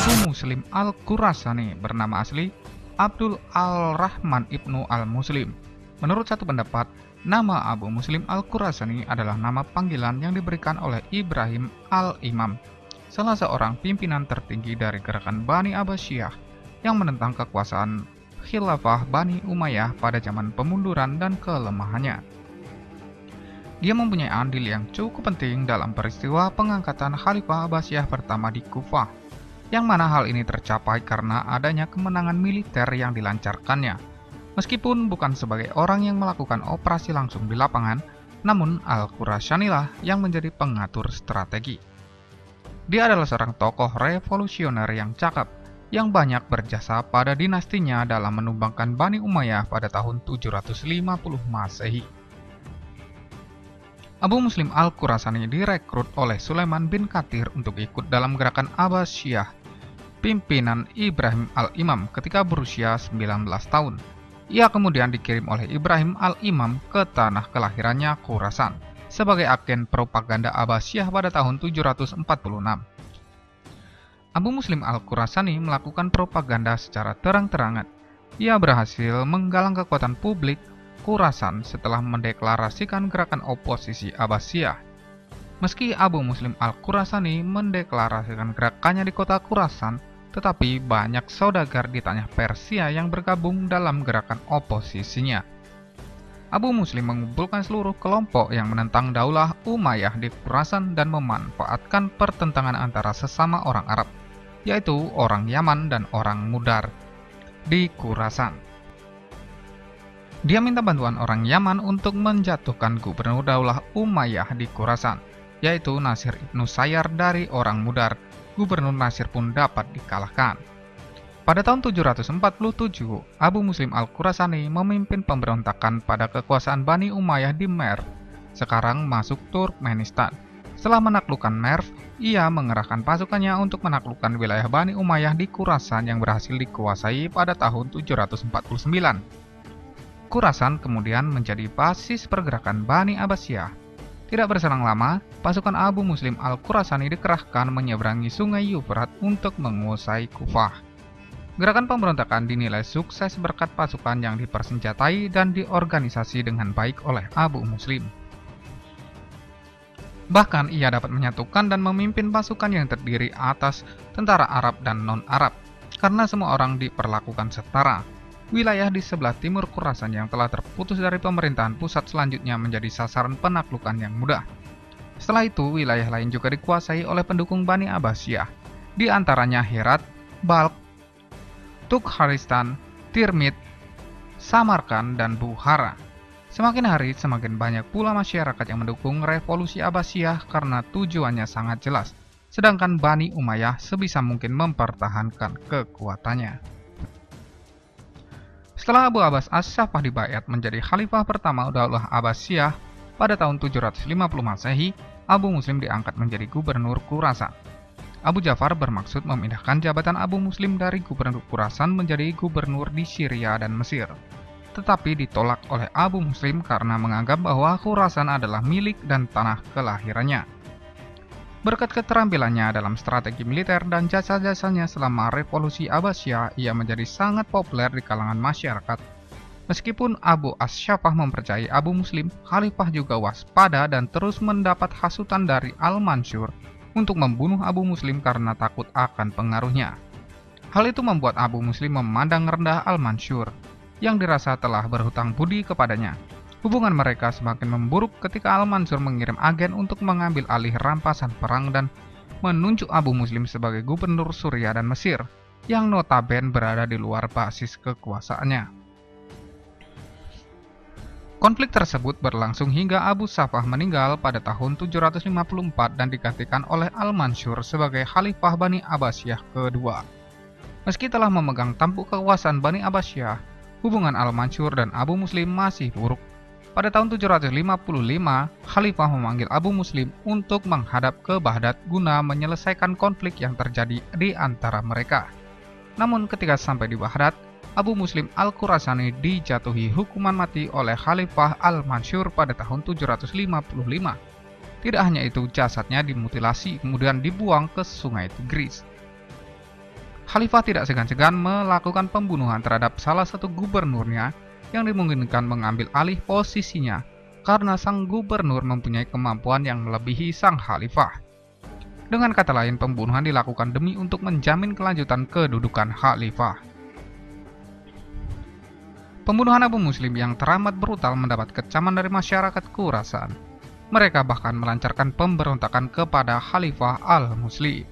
Abu Muslim Al-Khurasani bernama asli Abdul Al-Rahman Ibnu Al-Muslim. Menurut satu pendapat, nama Abu Muslim Al-Khurasani adalah nama panggilan yang diberikan oleh Ibrahim Al-Imam, salah seorang pimpinan tertinggi dari gerakan Bani Abbasiyah yang menentang kekuasaan Khilafah Bani Umayyah pada zaman pemunduran dan kelemahannya. Dia mempunyai andil yang cukup penting dalam peristiwa pengangkatan Khalifah Abbasiyah pertama di Kufah, yang mana hal ini tercapai karena adanya kemenangan militer yang dilancarkannya. Meskipun bukan sebagai orang yang melakukan operasi langsung di lapangan, namun Al-Khurasani lah yang menjadi pengatur strategi. Dia adalah seorang tokoh revolusioner yang cakap, yang banyak berjasa pada dinastinya dalam menumbangkan Bani Umayyah pada tahun 750 Masehi. Abu Muslim Al-Khurasani direkrut oleh Sulaiman bin Kathir untuk ikut dalam gerakan Abbasiyah pimpinan Ibrahim Al-Imam ketika berusia 19 tahun. Ia kemudian dikirim oleh Ibrahim Al-Imam ke tanah kelahirannya Khurasan sebagai agen propaganda Abbasiyah pada tahun 746. Abu Muslim Al-Khurasani melakukan propaganda secara terang-terangan. Ia berhasil menggalang kekuatan publik Khurasan setelah mendeklarasikan gerakan oposisi Abbasiyah. Meski Abu Muslim Al-Khurasani mendeklarasikan gerakannya di kota Khurasan, tetapi banyak saudagar di tanah Persia yang bergabung dalam gerakan oposisinya. Abu Muslim mengumpulkan seluruh kelompok yang menentang Daulah Umayyah di Khurasan dan memanfaatkan pertentangan antara sesama orang Arab, yaitu orang Yaman dan orang Mudar, di Khurasan. Dia minta bantuan orang Yaman untuk menjatuhkan gubernur Daulah Umayyah di Khurasan, yaitu Nasir ibnu Sayyar dari orang Mudar. Gubernur Nasir pun dapat dikalahkan. Pada tahun 747, Abu Muslim Al-Khurasani memimpin pemberontakan pada kekuasaan Bani Umayyah di Merv, sekarang masuk Turkmenistan. Setelah menaklukkan Merv, ia mengerahkan pasukannya untuk menaklukkan wilayah Bani Umayyah di Khurasan yang berhasil dikuasai pada tahun 749. Khurasan kemudian menjadi basis pergerakan Bani Abbasiyah. Tidak berselang lama, pasukan Abu Muslim Al-Khurasani dikerahkan menyeberangi sungai Yufrat untuk menguasai Kufah. Gerakan pemberontakan dinilai sukses berkat pasukan yang dipersenjatai dan diorganisasi dengan baik oleh Abu Muslim. Bahkan ia dapat menyatukan dan memimpin pasukan yang terdiri atas tentara Arab dan non-Arab, karena semua orang diperlakukan setara. Wilayah di sebelah timur Khurasan yang telah terputus dari pemerintahan pusat selanjutnya menjadi sasaran penaklukan yang mudah. Setelah itu, wilayah lain juga dikuasai oleh pendukung Bani Abbasiyah, di antaranya Herat, Balkh, Tukharistan, Tirmit, Samarkand, dan Bukhara. Semakin hari, semakin banyak pula masyarakat yang mendukung revolusi Abbasiyah karena tujuannya sangat jelas, sedangkan Bani Umayyah sebisa mungkin mempertahankan kekuatannya. Setelah Abu Abbas As-Saffah dibayat menjadi khalifah pertama Daulah Abbasiyah pada tahun 750 Masehi, Abu Muslim diangkat menjadi gubernur Khurasan. Abu Ja'far bermaksud memindahkan jabatan Abu Muslim dari gubernur Khurasan menjadi gubernur di Syria dan Mesir, tetapi ditolak oleh Abu Muslim karena menganggap bahwa Khurasan adalah milik dan tanah kelahirannya. Berkat keterampilannya dalam strategi militer dan jasa-jasanya selama revolusi Abbasiyah, ia menjadi sangat populer di kalangan masyarakat. Meskipun Abu As-Saffah mempercayai Abu Muslim, khalifah juga waspada dan terus mendapat hasutan dari Al-Mansur untuk membunuh Abu Muslim karena takut akan pengaruhnya. Hal itu membuat Abu Muslim memandang rendah Al-Mansur, yang dirasa telah berhutang budi kepadanya. Hubungan mereka semakin memburuk ketika Al-Mansur mengirim agen untuk mengambil alih rampasan perang dan menunjuk Abu Muslim sebagai gubernur Suriah dan Mesir, yang notabene berada di luar basis kekuasaannya. Konflik tersebut berlangsung hingga Abu Saffah meninggal pada tahun 754 dan digantikan oleh Al-Mansur sebagai khalifah Bani Abbasiyah kedua. Meski telah memegang tampuk kekuasaan Bani Abbasiyah, hubungan Al-Mansur dan Abu Muslim masih buruk. Pada tahun 755, Khalifah memanggil Abu Muslim untuk menghadap ke Baghdad guna menyelesaikan konflik yang terjadi di antara mereka. Namun ketika sampai di Baghdad, Abu Muslim Al-Khurasani dijatuhi hukuman mati oleh Khalifah Al-Mansur pada tahun 755. Tidak hanya itu, jasadnya dimutilasi kemudian dibuang ke sungai Tigris. Khalifah tidak segan-segan melakukan pembunuhan terhadap salah satu gubernurnya yang dimungkinkan mengambil alih posisinya karena sang gubernur mempunyai kemampuan yang melebihi sang khalifah. Dengan kata lain, pembunuhan dilakukan demi untuk menjamin kelanjutan kedudukan khalifah. Pembunuhan Abu Muslim yang teramat brutal mendapat kecaman dari masyarakat Khurasan. Mereka bahkan melancarkan pemberontakan kepada Khalifah Al-Muslim.